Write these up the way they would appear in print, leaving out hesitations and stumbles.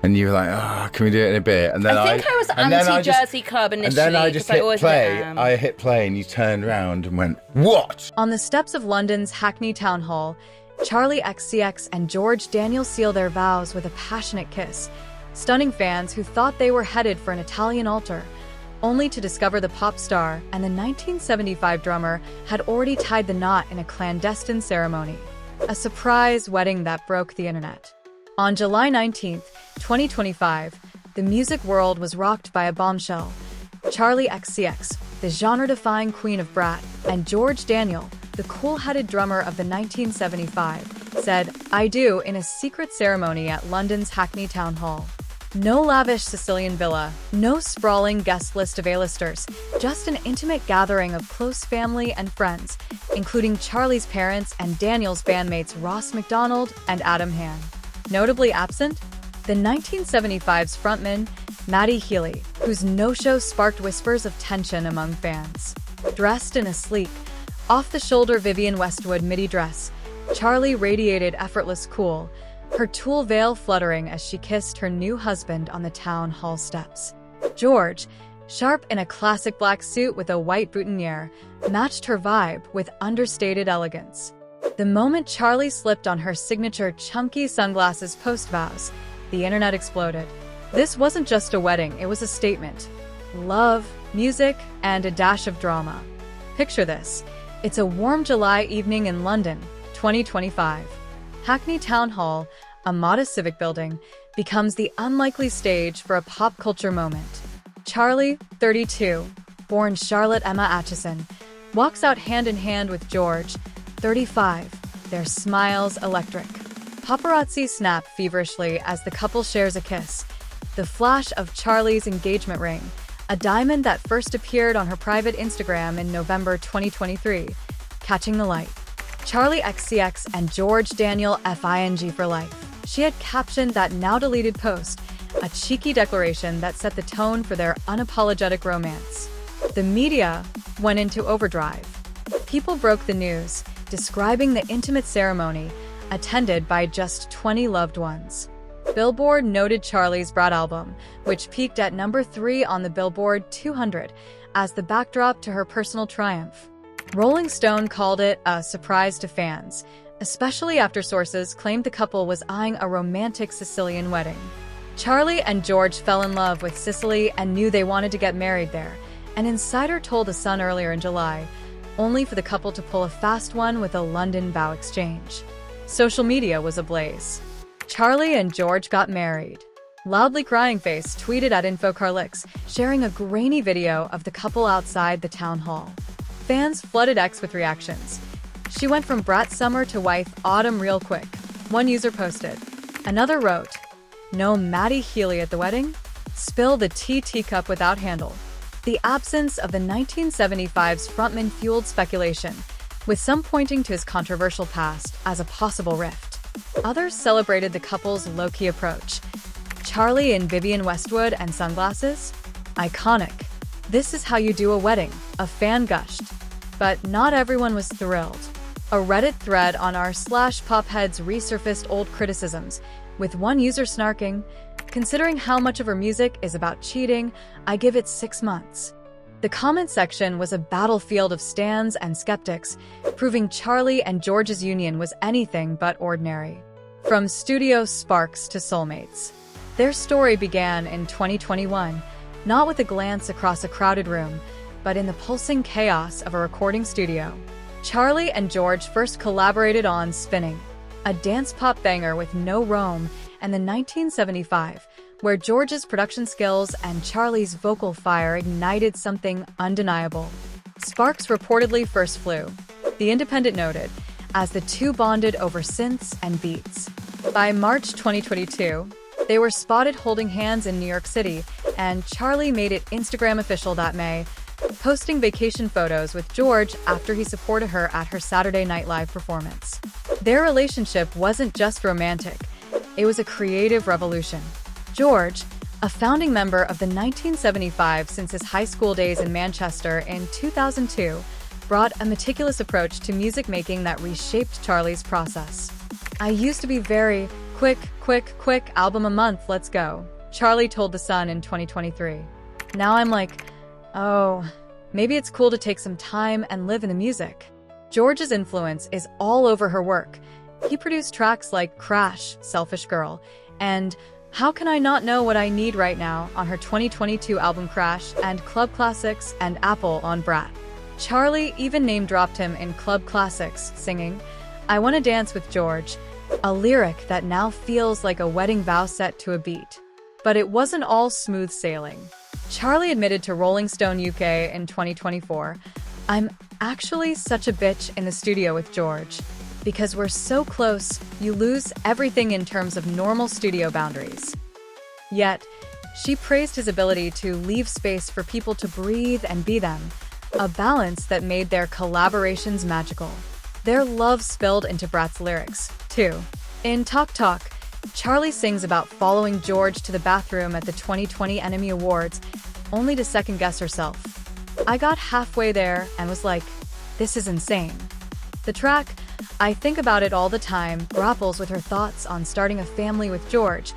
And you were like, oh, can we do it in a bit? And then I think I was anti-Jersey Club initially. And then I just hit play. Am. I hit play and you turned around and went, what? On the steps of London's Hackney town hall, Charli xcx and George Daniel seal their vows with a passionate kiss, stunning fans who thought they were headed for an Italian altar, only to discover the pop star and the 1975 drummer had already tied the knot in a clandestine ceremony. A surprise wedding that broke the internet. On July 19, 2025, the music world was rocked by a bombshell. Charli xcx, the genre-defying queen of Brat, and George Daniel, the cool-headed drummer of the 1975, said, "I do" in a secret ceremony at London's Hackney Town Hall. No lavish Sicilian villa, no sprawling guest list of A-listers, just an intimate gathering of close family and friends, including Charli's parents and Daniel's bandmates Ross McDonald and Adam Hann. Notably absent, the 1975's frontman, Matty Healy, whose no-show sparked whispers of tension among fans. Dressed in a sleek, off-the-shoulder Vivienne Westwood midi dress, Charli radiated effortless cool, her tulle veil fluttering as she kissed her new husband on the town hall steps. George, sharp in a classic black suit with a white boutonniere, matched her vibe with understated elegance. The moment Charli slipped on her signature chunky sunglasses post-vows, the internet exploded. This wasn't just a wedding, it was a statement. Love, music, and a dash of drama. Picture this. It's a warm July evening in London, 2025. Hackney Town Hall, a modest civic building, becomes the unlikely stage for a pop culture moment. Charli, 32, born Charlotte Emma Atchison, walks out hand in hand with George, 35, their smiles electric. Paparazzi snap feverishly as the couple shares a kiss. The flash of Charli's engagement ring, a diamond that first appeared on her private Instagram in November 2023, catching the light. Charli xcx and George Daniel FING for life. She had captioned that now-deleted post, a cheeky declaration that set the tone for their unapologetic romance. The media went into overdrive. People broke the news, describing the intimate ceremony, attended by just 20 loved ones. Billboard noted Charli's Brat album, which peaked at number 3 on the Billboard 200, as the backdrop to her personal triumph. Rolling Stone called it a surprise to fans, especially after sources claimed the couple was eyeing a romantic Sicilian wedding. Charli and George fell in love with Sicily and knew they wanted to get married there, an insider told The Sun earlier in July, only for the couple to pull a fast one with a London vow exchange. Social media was ablaze. Charli and George got married. Loudly crying face tweeted at InfoCarlix, sharing a grainy video of the couple outside the town hall. Fans flooded X with reactions. "She went from brat summer to wife autumn real quick," one user posted. Another wrote, "No Matty Healy at the wedding? Spill the tea teacup without handle." The absence of the 1975's frontman fueled speculation, with some pointing to his controversial past as a possible rift. Others celebrated the couple's low-key approach. Charli in Vivienne Westwood and sunglasses? Iconic. "This is how you do a wedding," a fan gushed. But not everyone was thrilled. A Reddit thread on r/popheads resurfaced old criticisms, with one user snarking, "Considering how much of her music is about cheating, I give it 6 months." The comment section was a battlefield of stans and skeptics, proving Charli and George's union was anything but ordinary. From studio sparks to soulmates. Their story began in 2021, not with a glance across a crowded room, but in the pulsing chaos of a recording studio. Charli and George first collaborated on Spinning, a dance pop banger with no Rome, and the 1975, where George's production skills and Charli's vocal fire ignited something undeniable. Sparks reportedly first flew, The Independent noted, as the two bonded over synths and beats. By March 2022, they were spotted holding hands in New York City, and Charli made it Instagram official that May, posting vacation photos with George after he supported her at her Saturday Night Live performance. Their relationship wasn't just romantic, it was a creative revolution. George, a founding member of the 1975 since his high school days in Manchester in 2002, brought a meticulous approach to music making that reshaped Charli's process. "I used to be very Quick, album a month, let's go," Charli told The Sun in 2023. Now I'm like, oh, maybe it's cool to take some time and live in the music. George's influence is all over her work. He produced tracks like Crash, Selfish Girl, and How Can I Not Know What I Need Right Now on her 2022 album Crash, and Club Classics and Apple on Brat. Charli even name-dropped him in Club Classics, singing, "I Wanna Dance with George," a lyric that now feels like a wedding vow set to a beat. But it wasn't all smooth sailing. Charli admitted to Rolling Stone UK in 2024, "I'm actually such a bitch in the studio with George. Because we're so close, you lose everything in terms of normal studio boundaries." Yet, she praised his ability to leave space for people to breathe and be them, a balance that made their collaborations magical. Their love spilled into Brat's lyrics, too. In Talk Talk, Charli sings about following George to the bathroom at the 2020 Enemy Awards, only to second-guess herself. "I got halfway there and was like, this is insane." The track, "I Think About It All the Time," grapples with her thoughts on starting a family with George,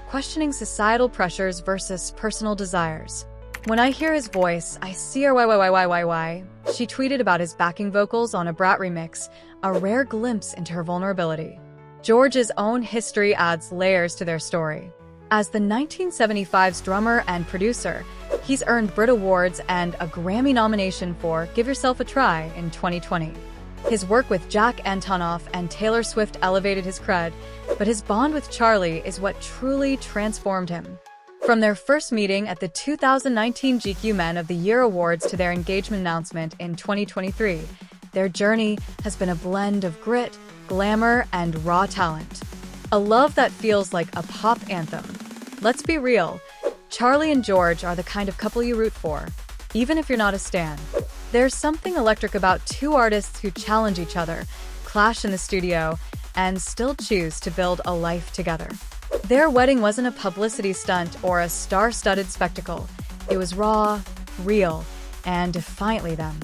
questioning societal pressures versus personal desires. "When I hear his voice, I see her why," she tweeted about his backing vocals on a Brat remix, a rare glimpse into her vulnerability. George's own history adds layers to their story. As the 1975's drummer and producer, he's earned Brit Awards and a Grammy nomination for Give Yourself a Try in 2020. His work with Jack Antonoff and Taylor Swift elevated his cred, but his bond with Charli is what truly transformed him. From their first meeting at the 2019 GQ Men of the Year Awards to their engagement announcement in 2023, their journey has been a blend of grit, glamour, and raw talent. A love that feels like a pop anthem. Let's be real, Charli and George are the kind of couple you root for, even if you're not a stan. There's something electric about two artists who challenge each other, clash in the studio, and still choose to build a life together. Their wedding wasn't a publicity stunt or a star-studded spectacle. It was raw, real, and defiantly them.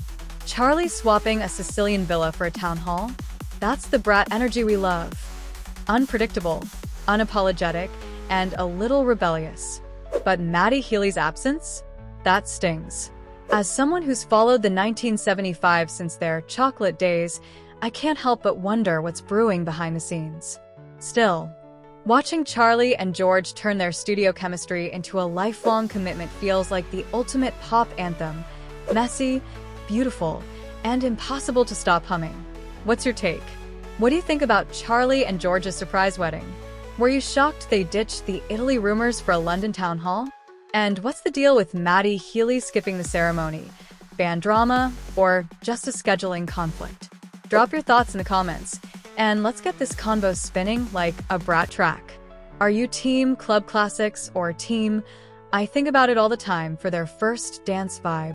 Charli swapping a Sicilian villa for a town hall? That's the Brat energy we love. Unpredictable, unapologetic, and a little rebellious. But Matty Healy's absence? That stings. As someone who's followed the 1975 since their chocolate days, I can't help but wonder what's brewing behind the scenes. Still, watching Charli and George turn their studio chemistry into a lifelong commitment feels like the ultimate pop anthem, messy, beautiful, and impossible to stop humming. What's your take? What do you think about Charli and George's surprise wedding? Were you shocked they ditched the Italy rumors for a London town hall? And what's the deal with Matty Healy skipping the ceremony? Fan drama, or just a scheduling conflict? Drop your thoughts in the comments, and let's get this convo spinning like a Brat track. Are you team Club Classics or team I Think About It All the Time for their first dance vibe?